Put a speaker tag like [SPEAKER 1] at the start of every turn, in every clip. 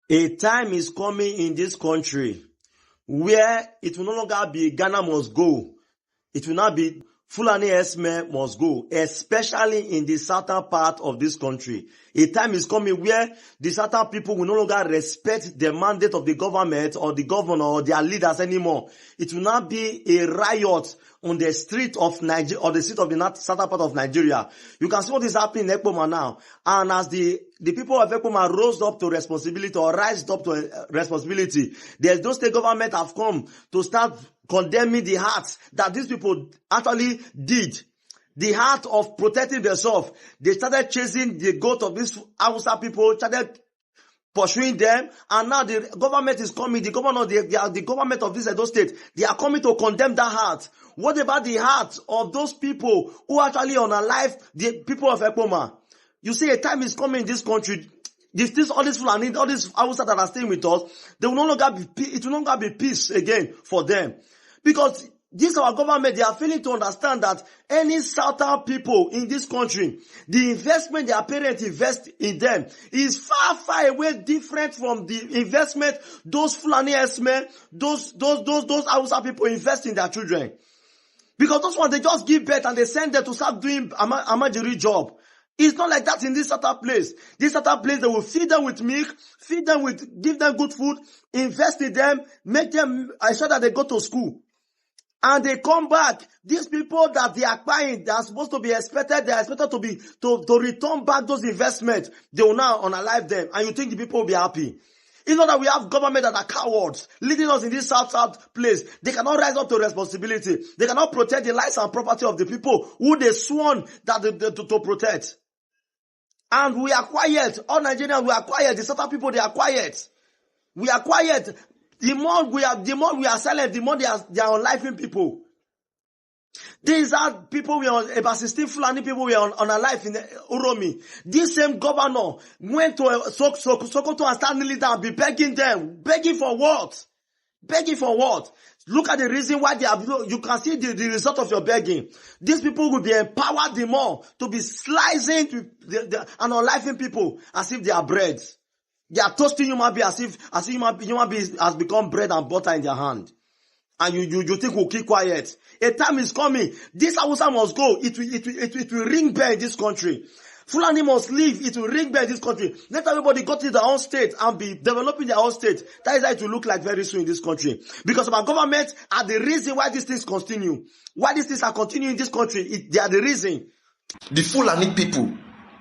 [SPEAKER 1] A time is coming in this country where it will no longer be Ghana must go. It will not be Fulani herdsmen must go, especially in the southern part of this country. A time is coming where the southern people will no longer respect the mandate of the government or the governor or their leaders anymore. It will not be a riot on the street of Nigeria or the street of the southern part of Nigeria. You can see what is happening in Ekpoma now. And as the people of Ekpoma rose up to responsibility or rised up to responsibility, there's no state government have come to start condemning the hearts that these people actually did. The heart of protecting themselves. They started chasing the goat of these Hausa people, started pursuing them, and now the government is coming, the government of this Edo state, they are coming to condemn that heart. What about the heart of those people who actually unalive the people of Ekpoma? You see, a time is coming in this country. All these Fulani, all these Hausa that are staying with us, it will no longer be peace again for them. Because this our government, they are failing to understand that any southern people in this country, the investment their parents invest in them is far, far away different from the investment those Fulani herdsmen, those Hausa people invest in their children. Because those ones, they just give birth and they send them to start doing Amajiri job. It's not like that in this other place. This other place, they will feed them with milk, give them good food, invest in them, make them ensure that they go to school. And they come back. These people that they are buying, they are supposed to be expected, they are expected to return back those investments. They will now unalive them. And you think the people will be happy. It's not that we have government that are cowards leading us in this south place. They cannot rise up to responsibility. They cannot protect the lives and property of the people who they sworn that to protect. And we are quiet. All Nigerians, we are quiet. The southern people, they are quiet. We are quiet. The more we are silent, the more they are unliving people. These are people, about 16 Fulani people were on a life in Uromi. This same governor went to Sokoto and started kneeling down and be begging them. Begging for what? Begging for what? Look at the reason why they are, you can see the result of your begging. These people will be empowered the more to be slicing and unliving people as if they are bread. They are toasting human being as if human being has become bread and butter in their hand. And you think we'll keep quiet. A time is coming. This Hausa must go. It will ring bell in this country. Fulani must leave. It will ring bell in this country. Let everybody go to their own state and be developing their own state. That is how it will look like very soon in this country. Because our government are the reason why these things continue. Why these things are continuing in this country. They are the reason.
[SPEAKER 2] The Fulani people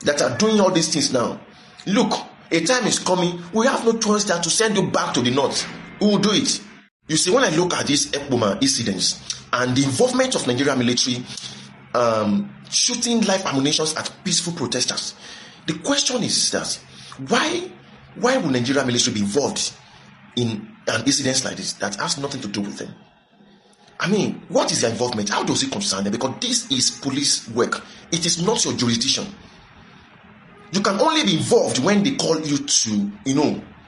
[SPEAKER 2] that are doing all these things now. Look, a time is coming. We have no choice than to send you back to the north. We will do it. You see, when I look at these Ekpoma incidents and the involvement of Nigerian military shooting live ammunitions at peaceful protesters, the question is that why will Nigerian military be involved in an incident like this that has nothing to do with them? I mean, what is their involvement? How does it concern them? Because this is police work. It is not your jurisdiction. You can only be involved when they call you to,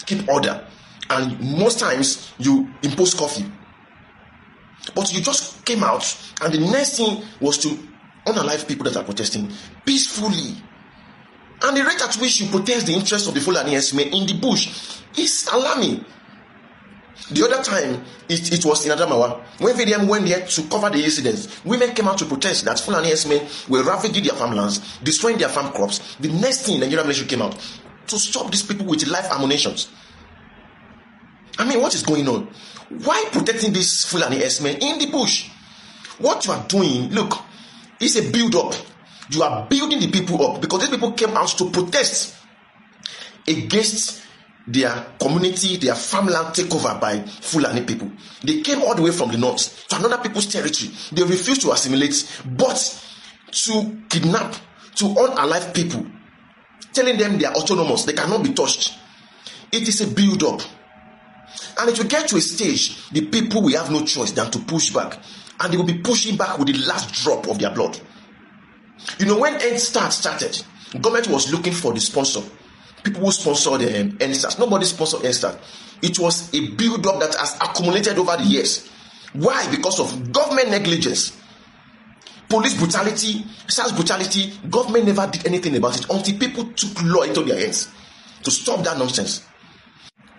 [SPEAKER 2] keep order. And most times, you impose curfew. But you just came out, and the next thing was to unalive people that are protesting peacefully. And the rate at which you protest the interests of the Fulani herdsmen in the bush is alarming. The other time, it was in Adamawa, when VDM went there to cover the incidents, women came out to protest that Fulani herdsmen were ravaging their farmlands, destroying their farm crops. The next thing, Nigerian military came out to stop these people with live ammunitions. I mean, what is going on? Why protecting these Fulani herdsmen in the bush? What you are doing, look, is a build-up. You are building the people up because these people came out to protest against their community, their farmland takeover by Fulani people. They came all the way from the north to another people's territory. They refused to assimilate, but to kidnap, to unalive people, telling them they are autonomous, they cannot be touched. It is a build-up. And it will get to a stage, the people will have no choice than to push back. And they will be pushing back with the last drop of their blood. When EndStart started, government was looking for the sponsor. People who sponsored EndStart. Nobody sponsored EndStart. It was a build-up that has accumulated over the years. Why? Because of government negligence. Police brutality, SARS brutality, government never did anything about it until people took law into their hands to stop that nonsense.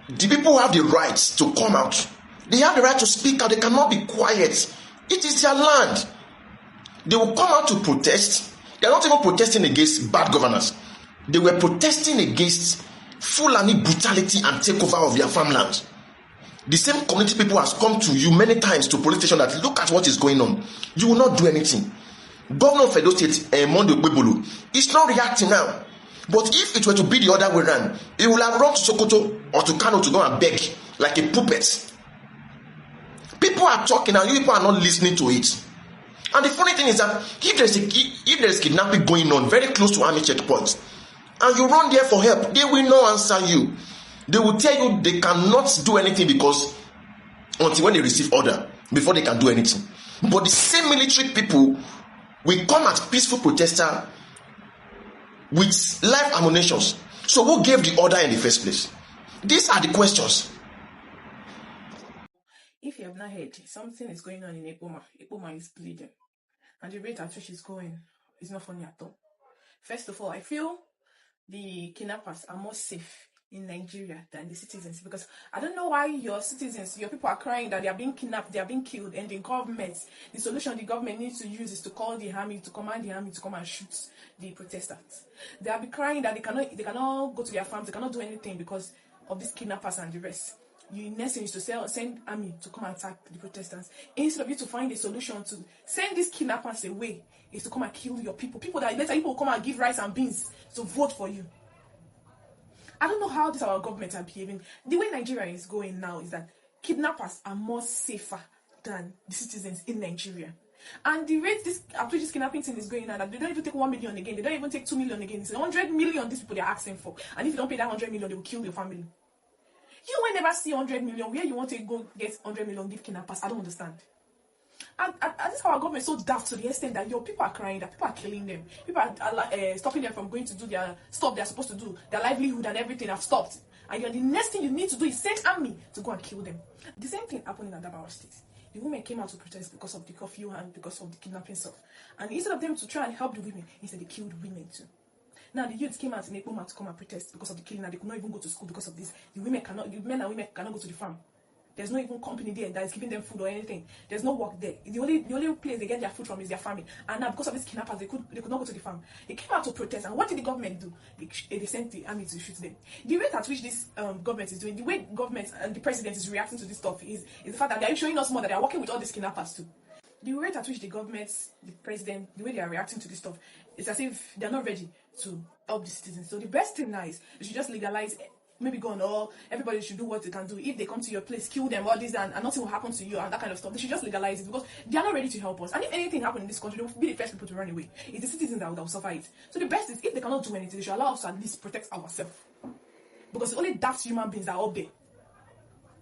[SPEAKER 2] The people have the right to come out. They have the right to speak out. They cannot be quiet. It is their land. They will come out to protest. They are not even protesting against bad governance. They were protesting against Fulani brutality and takeover of their farmlands. The same community people has come to you many times to police station that look at what is going on. You will not do anything. Governor of Edo State, Mondo Gbebulu, is not reacting now. But if it were to be the other way around, he will have run to Sokoto or to Kano to go and beg like a puppet. People are talking and you people are not listening to it. And the funny thing is that if there is kidnapping going on very close to army checkpoints, and you run there for help, they will not answer you. They will tell you they cannot do anything because until when they receive order, before they can do anything. But the same military people will come as peaceful protester with live ammunitions. So who gave the order in the first place? These are the questions.
[SPEAKER 3] If you have not heard, something is going on in Ekpoma. Ekpoma is bleeding. And the rate at which it's going is not funny at all. First of all, I feel the kidnappers are more safe in Nigeria than the citizens, because I don't know why your citizens, your people are crying that they are being kidnapped, they are being killed, and the solution the government needs to use is to call the army, to command the army to come and shoot the protesters. They are be crying that they cannot go to their farms, they cannot do anything because of these kidnappers and the rest. You next thing is to send army to come and attack the protesters. Instead of you to find a solution to send these kidnappers away, is to come and kill your people. People that later people will come and give rice and beans to vote for you. I don't know how this our government are behaving. The way Nigeria is going now is that kidnappers are more safer than the citizens in Nigeria. And the rate this kidnapping thing is going on, that they don't even take 1 million again, they don't even take 2 million again. It's 100 million these people they are asking for. And if you don't pay that 100 million, they will kill your family. You will never see 100 million. Where you want to go get 100 million, give kidnappers? I don't understand. And this is our government is so daft to the extent that your people are crying, that people are killing them. People are stopping them from going to do their stuff they're supposed to do. Their livelihood and everything have stopped. And the next thing you need to do is send army to go and kill them. The same thing happened in Adamawa State. The women came out to protest because of the curfew and because of the kidnapping stuff. And instead of them to try and help the women, instead they killed women too. Now the youths came out in Ekpoma to come and protest because of the killing, and they could not even go to school because of this. The men and women cannot go to the farm. There's no even company there that is giving them food or anything. There's no work there. The only place they get their food from is their farming. And now because of these kidnappers, they could not go to the farm. They came out to protest, and what did the government do? They sent the army to shoot them. The rate at which this government is doing, the way government and the president is reacting to this stuff is the fact that they are showing us more that they are working with all these kidnappers too. The rate at which the government, the president, the way they are reacting to this stuff is as if they're not ready to help the citizens. So the best thing now is they should just legalize, maybe go on, or everybody should do what they can do. If they come to your place, kill them, all this, and nothing will happen to you, and that kind of stuff. They should just legalize it, because they are not ready to help us. And if anything happens in this country, they will be the first people to run away. It's the citizens that will suffer it. So the best is, if they cannot do anything, they should allow us to at least protect ourselves. Because it's only daft human beings that are up there.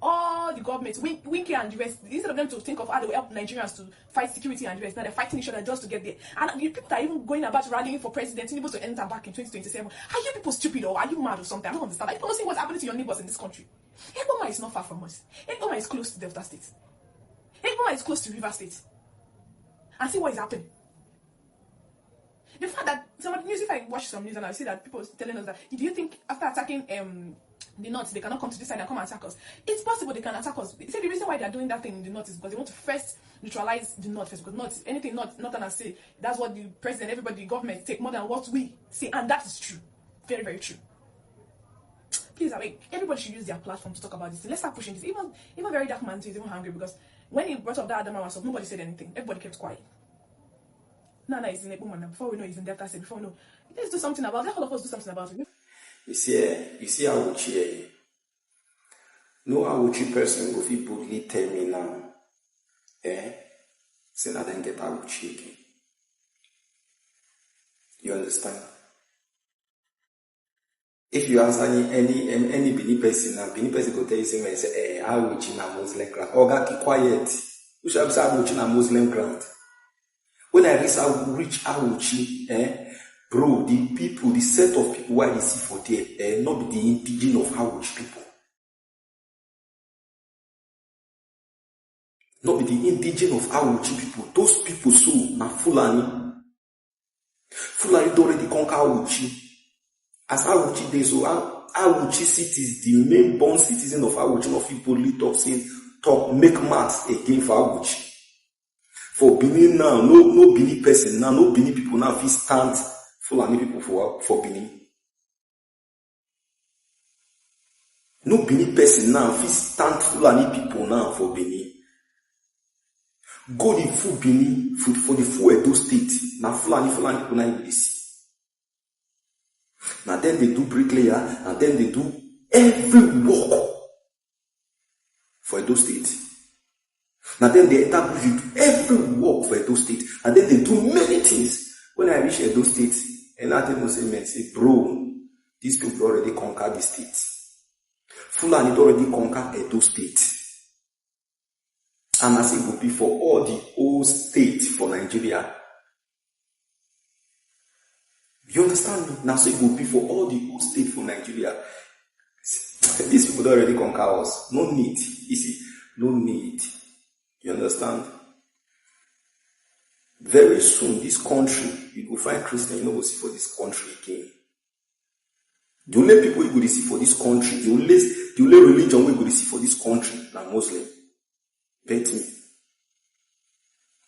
[SPEAKER 3] All the governments, Winky and the rest, instead of them to think of how they will help Nigerians to fight security and the rest, now they're fighting each other just to get there. And the people that are even going about rallying for president, able to enter back in 2027, are you people stupid, or are you mad or something? I don't understand. I don't see what's happening to your neighbors in this country. Ekpoma is not far from us. Ekpoma is close to Delta State. Ekpoma is close to River State. And see what is happening. The fact that some of the news, if I watch some news and I see that people are telling us that, do you think after attacking the North, they cannot come to this side and come and attack us? It's possible they can attack us. They say the reason why they are doing that thing in the North is because they want to first neutralize the North first. Because North, anything Northern and say, that's what the president, everybody, the government take more than what we say, and that is true, very, very true. Please, I mean, everybody should use their platform to talk about this. Let's start pushing this. Even very dark man is even hungry, because when he brought up that Adamawa stuff, nobody said anything. Everybody kept quiet. Now he's in Ekpoma now. Before we know he's in Delta State. Before we know, let's do something about it. Let all of us do something about it.
[SPEAKER 4] You see Awuchi. No Awuchi person will be boldly tell me now. Say I didn't get Awuchi again. You understand? If you ask any Benin person now, Benin person go tell you say, Awuchi na Muslim grant. Oga keep quiet. You should have said Awuchi na Muslim grant. When I reach Awuchi, bro, the set of people why they see for there, not the indigenous of Awuchi people. Not be the indigenous of Awuchi people. Those people so na Fulani. Fulani don't already conquer Awuchi. As Awuchi they so Awuchi cities, the main born citizen of Awuchi, no fit boldly talk, make maths again for Awuchi. For Benin now, no Benin person now, no Benin people now fit stand Fulani people for Benin. No Benin person now fit stand Fulani people now for Benin. Go the full Benin, for the full Edo state, now Fulani people now you see. Now then they do bricklayer, and then they do every work for Edo state. Now then they establish every work for Edo state, and then they do many things. When I reach Edo state, and I tell them, say, bro, these people already conquered the state. Fulani already conquered Edo state. And as it would be for all the old states for Nigeria. You understand me? Now, so it will be for all the old states for Nigeria. These people already conquer us. No need. You see, no need. You understand? Very soon, this country, you will find Christian, you know, will see for this country again. The only people you will see for this country, the only religion we will see for this country, now Muslim. Bet me.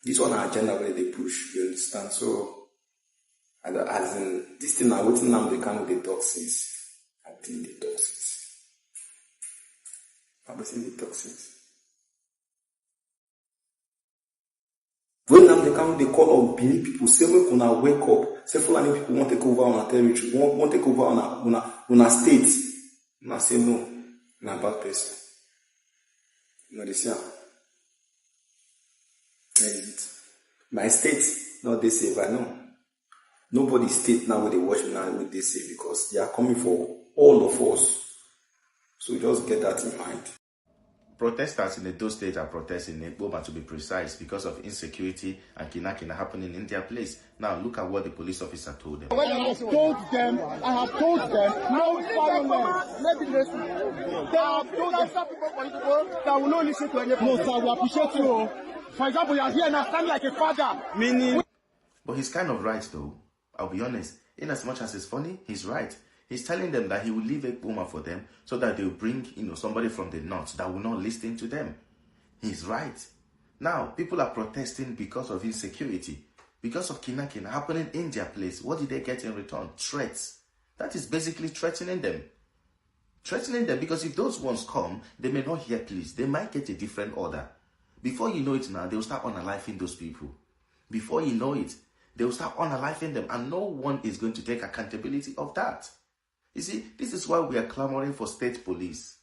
[SPEAKER 4] This one agenda where they push, you understand? So, as in, this thing now, waiting now, they come with the toxins. I think the toxins. I'm saying the toxins. When now they come, they call up Benin people, say we gonna wake up, say Fulani people want to take over on our territory, want to take over on our state. And I say no, I'm a bad person. You know this, yeah. My state, not they say, but no. Nobody's state now where they watch me now what they say, because they are coming for all of us. So just get that in mind.
[SPEAKER 5] Protesters in Edo State are protesting in Ekpoma, to be precise, because of insecurity and kidnapping happening in their place. Now look at what the police officer told them.
[SPEAKER 6] When I have told them, no violence. Let me listen. They have told us some people that will not listen to anything. No, sir, we appreciate you. For example, you are here and I stand like a father. Meaning.
[SPEAKER 5] But he's kind of right though. I'll be honest. In as much as it's funny, he's right. He's telling them that he will leave Ekpoma for them so that they'll bring, somebody from the north that will not listen to them. He's right. Now, people are protesting because of insecurity, because of kidnapping happening in their place. What did they get in return? Threats. That is basically threatening them. Threatening them, because if those ones come, they may not hear please. They might get a different order. Before you know it now, they will start unaliving those people. Before you know it, they will start unaliving them, and no one is going to take accountability of that. You see, this is why we are clamoring for state police.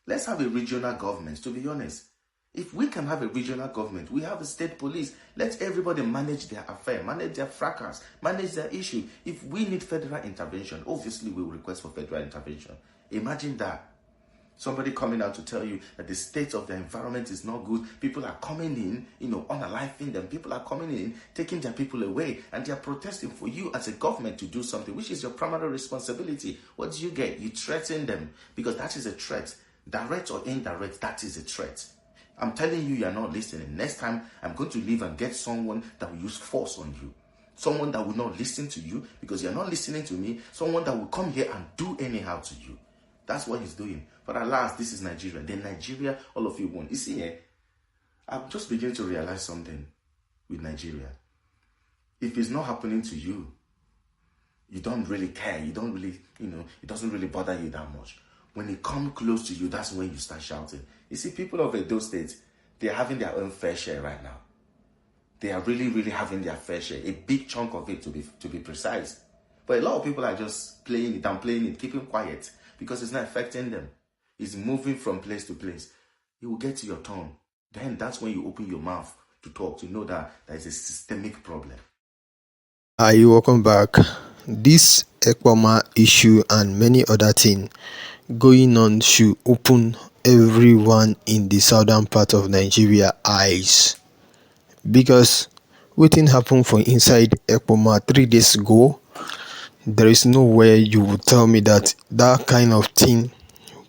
[SPEAKER 5] Let's have a regional government, to be honest. If we can have a regional government, we have a state police. Let everybody manage their affair, manage their fracas, manage their issue. If we need federal intervention, obviously we will request for federal intervention. Imagine that. Somebody coming out to tell you that the state of the environment is not good. People are coming in, unaliving them. People are coming in, taking their people away. And they are protesting for you as a government to do something, which is your primary responsibility. What do you get? You threaten them, because that is a threat. Direct or indirect, that is a threat. I'm telling you, you're not listening. Next time, I'm going to leave and get someone that will use force on you. Someone that will not listen to you because you're not listening to me. Someone that will come here and do anyhow to you. That's what he's doing. But alas, this is Nigeria. Then Nigeria, all of you want. You see, I'm just beginning to realize something with Nigeria. If it's not happening to you, you don't really care. You don't really, it doesn't really bother you that much. When it comes close to you, that's when you start shouting. You see, people of Edo State, they're having their own fair share right now. They are really, really having their fair share. A big chunk of it, to be precise. But a lot of people are just playing it and playing it, keeping quiet, because it's not affecting them. It's moving from place to place. It will get to your turn. Then that's when you open your mouth to talk, to know that there is a systemic problem.
[SPEAKER 7] Are you welcome back? This Ekpoma issue and many other things going on should open everyone in the southern part of Nigeria eyes, because wetin happen for inside Ekpoma 3 days ago, there is no way you would tell me that kind of thing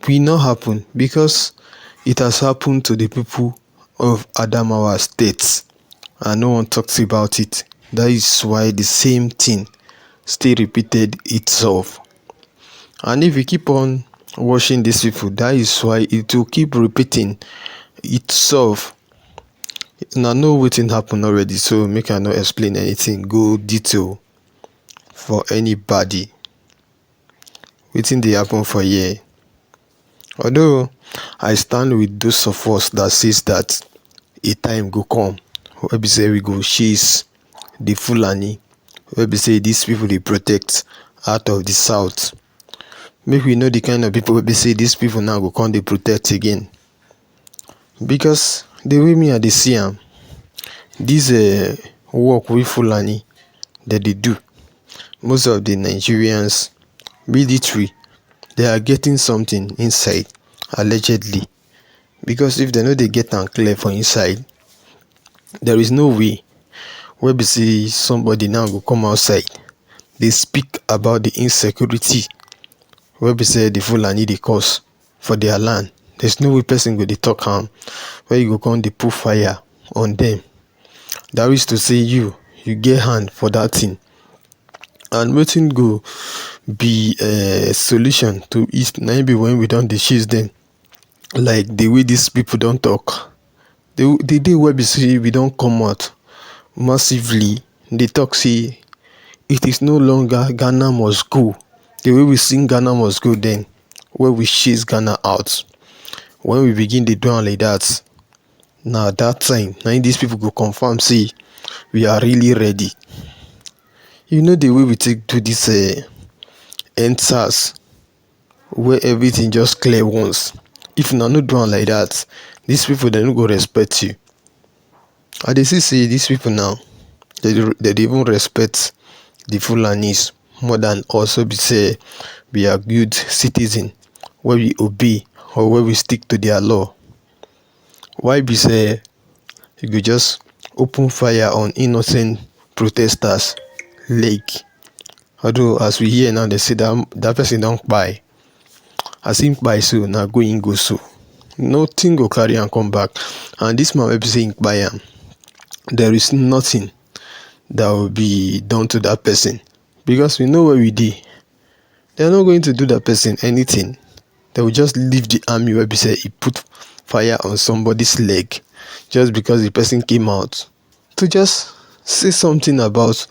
[SPEAKER 7] will not happen, because it has happened to the people of Adamawa State and no one talks about it. That is why the same thing still repeated itself. And if we keep on watching these people, that is why it will keep repeating itself. Now know wetin happen already, so make I not explain anything go detail for anybody. Wetin dey happen for here. Although I stand with those of us that says that a time go come wey be say we go chase the Fulani, wey be say these people dey protect out of the south. Make we know the kind of people wey be say these people now go come dey protect again. Because the way me I dey see am, this work wey Fulani that they do, most of the Nigerians military, they are getting something inside allegedly. Because if they know they get am clear for inside, there is no way wey be say somebody now go come outside dey speak about the insecurity wey be say the Fulani dey cause for their land. There's no way person go dey talk am where you go come dey put fire on them. That is to say you get hand for that thing. And wetin go be a solution to it na be when we don dey chase them, like the way these people don talk. The day wey be say we don come out massively dey talk say it is no longer Ghana must go. The way we sing Ghana must go then, where we chase Ghana out, when we begin dey do am like that, na that time na these people go confirm say we are really ready. You know the way we take do this EndSARS, where everything just clear once. If una no do am like that, these people they no go respect you. I dey see say these people now, they dey even respect the Fulanis more than also be say we are good citizen where we obey or where we stick to their law. Why be say you go just open fire on innocent protesters leg? Although as we hear now, they say that person don't buy. As him buy so, now go so. Nothing go carry and come back. And this man will be saying buy am. There is nothing that will be done to that person. Because we know where we did. They are not going to do that person anything. They will just leave the army where we say he put fire on somebody's leg just because the person came out to just say something about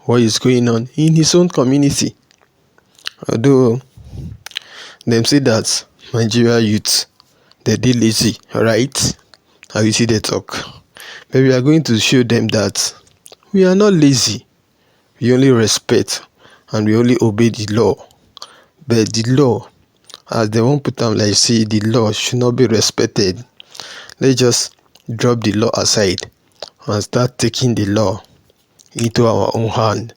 [SPEAKER 7] what is going on in his own community. Although them say that Nigeria youth they lazy, right? How you see they talk. But we are going to show them that we are not lazy. We only respect and we only obey the law. But the law, as they won't put them like say the law should not be respected, let's just drop the law aside and start taking the law into our own hand.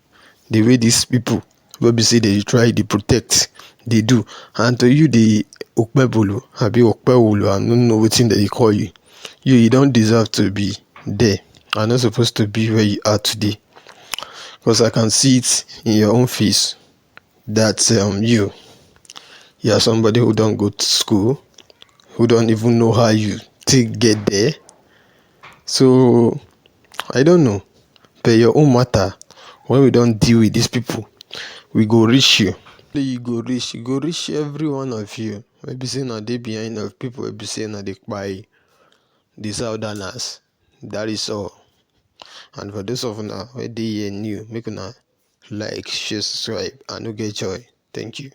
[SPEAKER 7] The way these people will be say they try to protect, they do. And to you the Okpebulu, Abi Okpewulu, I don't know what thing that they call you. You don't deserve to be there. You're not supposed to be where you are today. Because I can see it in your own face that you are somebody who don't go to school, who don't even know how you get there. So I don't know. But your own matter, when we don't deal with these people, we go reach you. You go reach every one of you. Maybe say now they behind of people, maybe say now they buy the southerners. That is all. And for those of now where they are new, make una like, share, subscribe, and no get joy. Thank you.